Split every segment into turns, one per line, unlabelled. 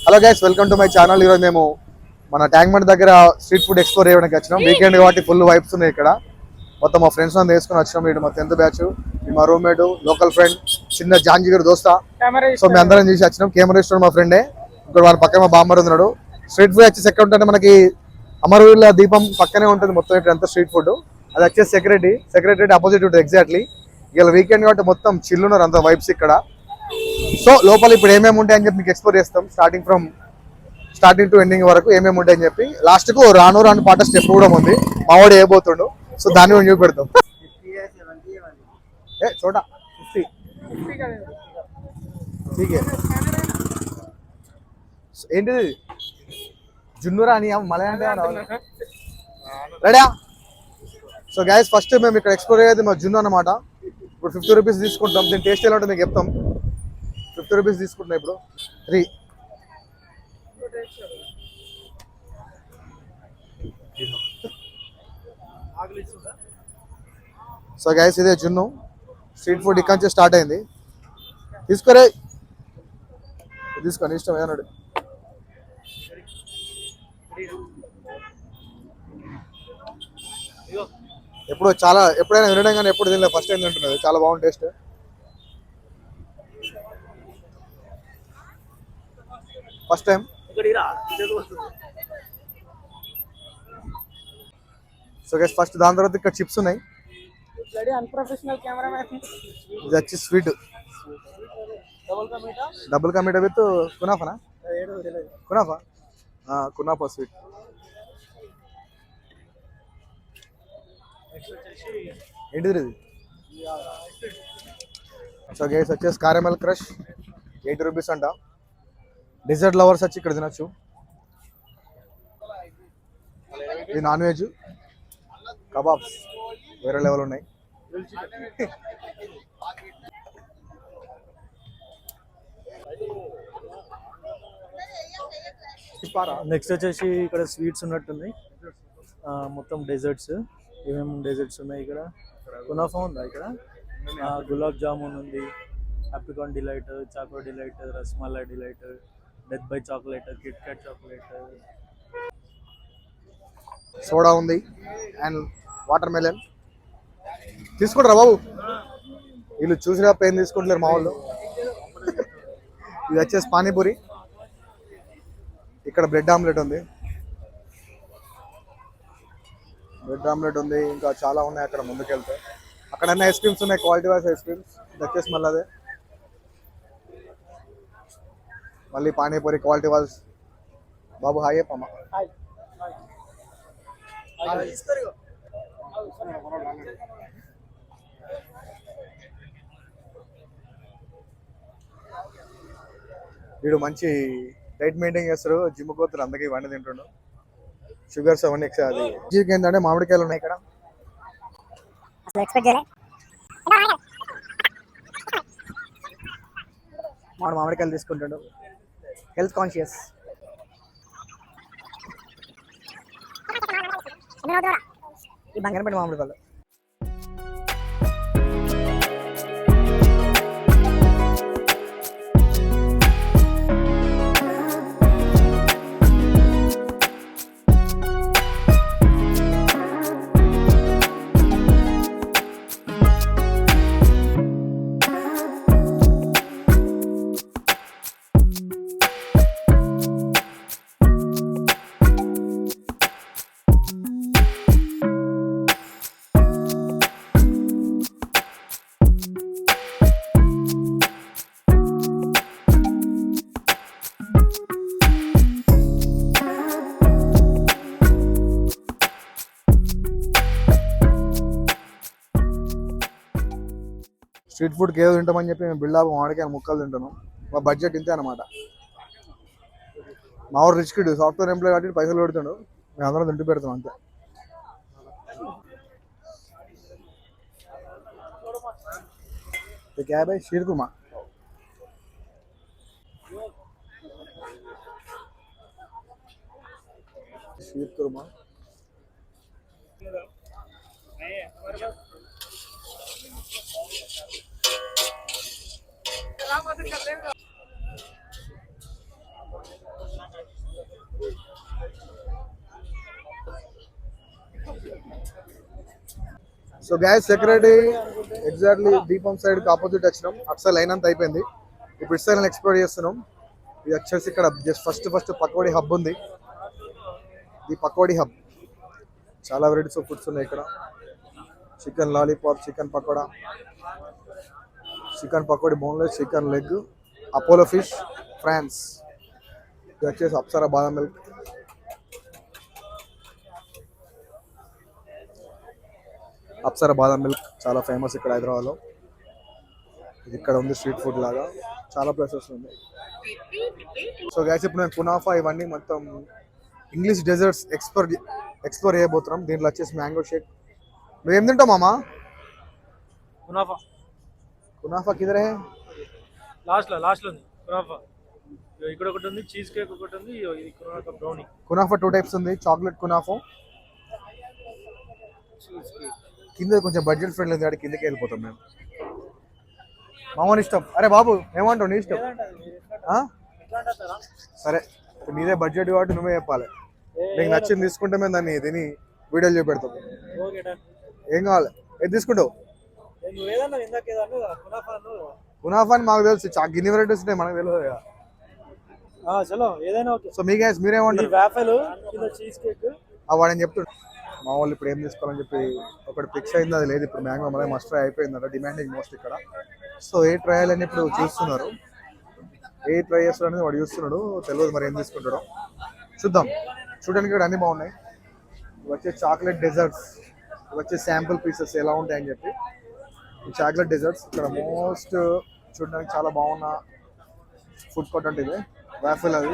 Hello guys, welcome to my channel. ఈరోజు మేము మన ట్యాంక్ బండ్ దగ్గర స్ట్రీట్ ఫుడ్ ఎక్స్ప్లోర్ చేయడానికి వచ్చినాం. వీకెండ్ కాబట్టి ఫుల్ వైబ్స్ ఉన్నాయి ఇక్కడ. మొత్తం మా ఫ్రెండ్స్ అంతా వేసుకొని వచ్చినాం. ఇటు మా 10th బ్యాచ్, మా రూమ్మేట్, లోకల్ ఫ్రెండ్, చిన్న జాంజిగర్ దోస్తా. సో మేము అందరం చూసి వచ్చినాం. కెమెరా ఇస్తున్నాడు మా ఫ్రెండే, ఇక్కడ వాళ్ళ పక్కన మా బామ్మర్ ఉన్నాడు. స్ట్రీట్ ఫుడ్ వచ్చేసి ఎక్కడ ఉంటుంది, మనకి అమరవీరుల దీపం పక్కనే ఉంటుంది. మొత్తం ఇక్కడ అంతా స్ట్రీట్ ఫుడ్. అది వచ్చేసి సెక్రటరీ అపోజిట్ ఉంటుంది ఎగ్జాక్ట్లీ. ఇలా వీకెండ్ కాబట్టి మొత్తం చిల్ ఉన్నారు, అంత వైబ్స్ ఇక్కడ. సో లోపల ఇప్పుడు ఏమేమి ఉంటాయని చెప్పి మీకు ఎక్స్ప్లోర్ చేస్తాం. స్టార్టింగ్ టు ఎండింగ్ వరకు ఏమేమి ఉంటాయని చెప్పి. లాస్ట్ కు రాను పాట స్టెప్ కూడా ఉంది. మావాడు వేయబోతుండు, సో దాన్ని కూడా చూపెడతాం. చోటా 50 ఏంటిది జున్నురా అని Malayalam ready. So guys, first మేము ఇక్కడ ఎక్స్ప్లోర్ అయ్యేది మా జున్ను అన్నమాట. ఇప్పుడు 50 రూపీస్ తీసుకుంటాం. దీని టేస్ట్ ఎలా ఉంటుంది మీకు చెప్తాం. 50 రూపీస్ తీసుకుంటున్నాం ఇప్పుడు 3. సో గైస్, ఇదే జున్ను స్ట్రీట్ ఫుడ్. ఇక్కడ నుంచి స్టార్ట్ అయింది. తీసుకోరే, తీసుకోండి, ఇష్టం ఏమన్నాడు. ఎప్పుడైనా వినడం కానీ ఎప్పుడు తినలేదు, ఫస్ట్ టైం తింటున్నది. చాలా బాగుంది taste. First time. So guys, first దాని తర్వాత ఇక్కడ చిప్స్ ఉన్నాయి. ఇది వచ్చి sweet double ka meetha with కునాఫానా, kunafa sweet. ఏంటిది ఇది? సో గైస్, వచ్చేసి కారమెల్ క్రష్ 80 రూపీస్ అంట. డెజర్ట్ లవర్స్ వచ్చి ఇక్కడ తినొచ్చు. ఇది నాన్ వెజ్ కబాబ్స్ వేరే లెవెల్ ఉన్నాయి.
నెక్స్ట్ వచ్చేసి ఇక్కడ స్వీట్స్ ఉన్నట్టుంది. మొత్తం డెజర్ట్స్, ఏమేమి డెజర్ట్స్ ఉన్నాయి ఇక్కడ. కునాఫా ఉందా ఇక్కడ, గులాబ్ జామున్ ఉంది, apricot delight, choco delight, rasmalai delight, death by chocolate, Kit Kat chocolate,
soda ఉంది అండ్ వాటర్ మెలన్. తీసుకుంటారా బాబు? వీళ్ళు చూసినా పెయిన్ తీసుకుంటలేరు మా వాళ్ళు. ఇది వచ్చేసి పానీపూరి. ఇక్కడ బ్రెడ్ ఆమ్లెట్ ఉంది, ఇంకా చాలా ఉన్నాయి అక్కడ ముందుకెళ్తే. అక్కడ అన్ని ఐస్ క్రీమ్స్ ఉన్నాయి, క్వాలిటీ వైజ్ ఐస్ క్రీమ్స్. ఇది వచ్చేసి మళ్ళీ అదే, మళ్ళీ పానీపూరి క్వాలిటీ వైజ్. బాబు హాయ్ చెప్పమ్మా. వీడు మంచి డైట్ మెయింటైన్ చేస్తారు, జిమ్ పోతారు, అందుకే ఇవన్నీ తింటుండు. షుగర్స్ అవన్నీ ఎక్స్ట్రా. అది జీకి ఏంటంటే మామిడికాయలు ఉన్నాయి ఇక్కడ. మామిడికాయలు తీసుకుంటాడు, హెల్త్ కాన్షియస్. ఈ బంగారం మామిడికాయలు. స్ట్రీట్ ఫుడ్కి ఏదో తింటామని చెప్పి మేము బిల్డప్ మామిడికాయ ముక్కలు తింటున్నాం. మా బడ్జెట్ ఇంతే అనమాట. మా ఊరు రిచ్ కిడ్, సాఫ్ట్వేర్ ఎంప్లాయ్ కాబట్టి పైసలు పెడుతుండు, మేము అందరం తింటూ పెడతాం అంతే. क्या है sheer kurma sheer kurma so gas security exactly దీపం సైడ్ కి ఆపోజిట్ వచ్చినాం. అటు సైడ్ లైన్ అంతా అయిపోయింది. ఇప్పుడు ఇటు సైడ్ ఎక్స్ప్లోర్ చేస్తున్నాం. ఇది వచ్చేసి ఇక్కడ జస్ట్ ఫస్ట్ పకోడీ హబ్ ఉంది. ఇది పకోడీ హబ్. చాలా వెరైటీస్ ఆఫ్ ఫుడ్స్ ఉన్నాయి ఇక్కడ. Chicken lollipop, chicken pakoda, chicken pakodi boneless, chicken leg, Apollo fish, prawns. ఇది వచ్చేసి అప్సరా బాదం మిల్క్. అప్సరా బాదం మిల్క్ చాలా ఫేమస్ ఇక్కడ హైదరాబాద్లో. ఇది ఇక్కడ ఉంది స్ట్రీట్ ఫుడ్ లాగా. చాలా ప్లేసెస్ ఉన్నాయి. సో గ్యాస్ ఇప్పుడు నేను కునాఫా ఇవన్నీ మొత్తం ఇంగ్లీష్ డెజర్ట్స్ ఎక్స్ప్లోర్ చేయబోతున్నాం. దీంట్లో వచ్చేసి మ్యాంగో షేక్. నువ్వేం తింటావు మామా?
కునాఫా.
కునాఫా కిదరే?
లాస్ట్ ఉంది కునాఫా. ఇక్కడ ఒకటి ఉంది, చీజ్ కేక్ ఒకటి ఉంది, ఇది కునాఫా బ్రౌనీ.
కునాఫా 2 టైప్స్ ఉంది, చాక్లెట్ కునాఫా, కింద కొంచెం బడ్జెట్ ఫ్రెండ్లీ ఉంది. కిందకి వెళ్ళిపోతాం మేము. మామూలు ఇష్టం. అరే బాబు ఏమంటావు? నీ ఇష్టం. సరే నీదే బడ్జెట్ కాబట్టి నువ్వే చెప్పాలి. నీకు నచ్చింది తీసుకుంటే మేము దాన్ని తిని వీడియోలు చూపెడతాం. ఏం కావాలి? ఏది తీసుకుంటావు? కునాఫా అని మాకు తెలుసు. గిన్ని వెరైటీస్ ఉన్నాయి, మనకు తెలియదు. సో మీ గ్యాస్ మీరేమంటారు? వాడని చెప్తుండు. మా వాళ్ళు ఇప్పుడు ఏం తీసుకోవాలని చెప్పి ఒకటి ఫిక్స్ అయింది. అది లేదు ఇప్పుడు. మ్యాంగో మళ్ళీ మస్ట్ ట్రై అయిపోయిందంట. డిమాండింగ్ మోస్ట్ ఇక్కడ. సో ఏ ట్రయల్ అని ఇప్పుడు చూస్తున్నారు. ఏ ట్రై చేస్తాడు అనేది వాడు చూస్తున్నాడు. తెలియదు మరి ఏం తీసుకుంటాడో. చూద్దాం. చూడడానికి కూడా అన్ని బాగున్నాయి. వచ్చే చాక్లెట్ డెజర్ట్స్, వచ్చే శాంపుల్ పీసెస్ ఎలా ఉంటాయని చెప్పి. ఈ చాక్లెట్ డెజర్ట్స్ ఇక్కడ మోస్ట్ చూడడానికి చాలా బాగున్న ఫుడ్ కోర్ట్ అంటే ఇది వాఫిల్. అది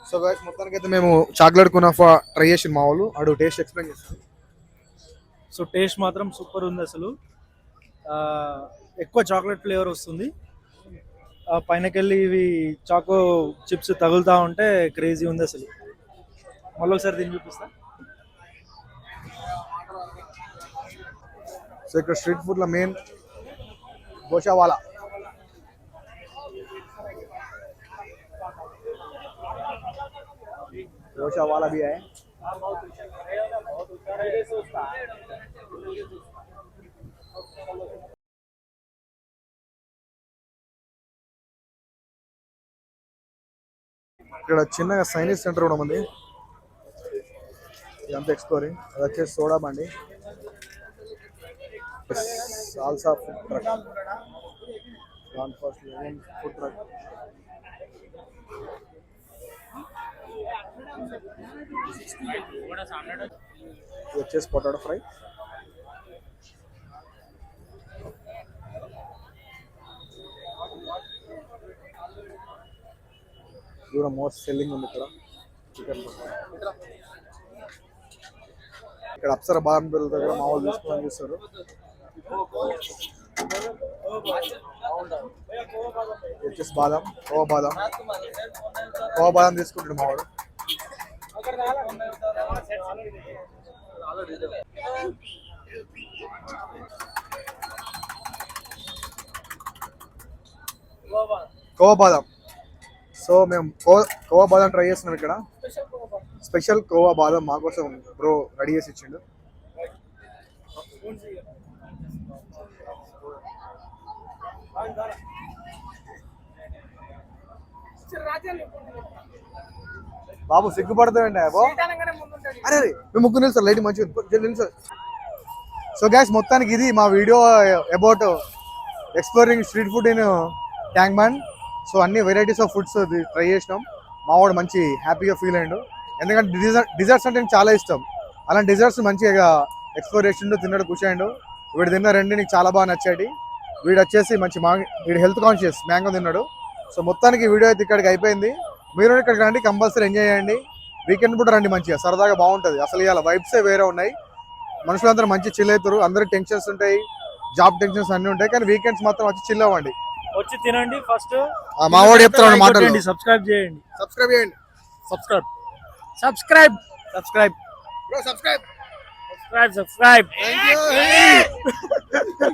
సో గైస్ మొత్తానికి అయితే మేము చాక్లెట్ కునాఫా ట్రై చేసి మా వాళ్ళు అడు టేస్ట్ ఎక్స్ప్లెయిన్ చేస్తాం.
సో టేస్ట్ మాత్రం సూపర్ ఉంది అసలు. ఎక్కువ చాక్లెట్ ఫ్లేవర్ వస్తుంది. పైనకెళ్ళి ఇవి చాకో చిప్స్ తగులుతూ ఉంటే క్రేజీ ఉంది అసలు. మళ్ళీ ఒకసారి దీన్ని చూపిస్తా.
సో ఇక్కడ స్ట్రీట్ ఫుడ్లో మెయిన్ గోషావాలా. डोसा वाला भी है. ఇక్కడ చిన్నగా సైనిక్ సెంటర్ కూడా ఉంది. ఇదంతా ఎక్స్ప్లోరింగ్. అది వచ్చేసి సోడా బండి, salsa food truck, food truck. ఇది వచ్చేసి పొటాటో ఫ్రై. ఇది మోస్ట్ సెల్లింగ్ ఉంది ఇక్కడ చికెన్ పకోడా. ఇక్కడ అప్సరా బాదం బిల్ దగ్గర మా వాళ్ళు తీసుకోవాలని చూస్తారు. వచ్చేసి బాదం, కోవా బాదం తీసుకుంటాడు మా వాడు. కోవా బాదం. సో మేము కోవా బాదం ట్రై చేస్తున్నాం ఇక్కడ. స్పెషల్ కోవా బాదం మా కోసం బ్రో రెడీ చేసి ఇచ్చిండు. బాబు సిగ్గుపడుతుందండి బాబు. అరే మేము ముగ్గురు నిలుస్తారు లైట్ మంచిగా నిలుస్తారు. సో గ్యాస్ మొత్తానికి ఇది మా video about exploring street food in tank bund. So అన్ని వెరైటీస్ ఆఫ్ ఫుడ్స్ ట్రై చేసినాం. మావాడు మంచి హ్యాపీగా ఫీల్ అయ్యిండు. ఎందుకంటే డిజర్ట్స్ అంటే నాకు చాలా ఇష్టం. అలాంటి డిజర్ట్స్ మంచిగా ఎక్స్ప్లోర్ చేసిండు, తిన్నాడు, కూర్చోండు. వీడు తిన్న రెండు నీకు చాలా బాగా నచ్చాయి. వీడు వచ్చేసి మంచి వీడు హెల్త్ కాన్షియస్ మ్యాంగో తిన్నాడు. సో మొత్తానికి వీడియో అయితే ఇక్కడికి అయిపోయింది. మీరు ఇక్కడికి రండి, కంపల్సరీ ఎంజాయ్ చేయండి. వీకెండ్ కూడా రండి, మంచిగా సరదాగా బాగుంటుంది. అసలు ఇవాళ వైబ్సే వేరే ఉన్నాయి. మనుషులందరూ మంచి చిల్ అవుతారు. అందరికి టెన్షన్స్ ఉంటాయి, జాబ్ టెన్షన్స్ అన్నీ ఉంటాయి, కానీ వీకెండ్స్ మాత్రం వచ్చి చిల్ అవ్వండి.
వచ్చి తినండి. ఫస్ట్
మావాడు చెప్తాడు మాటలు.
సబ్స్క్రైబ్ చేయండి.
సబ్స్క్రైబ్ చేయండి. Subscribe
subscribe subscribe
bro, subscribe.
Subscribe.
Thank you.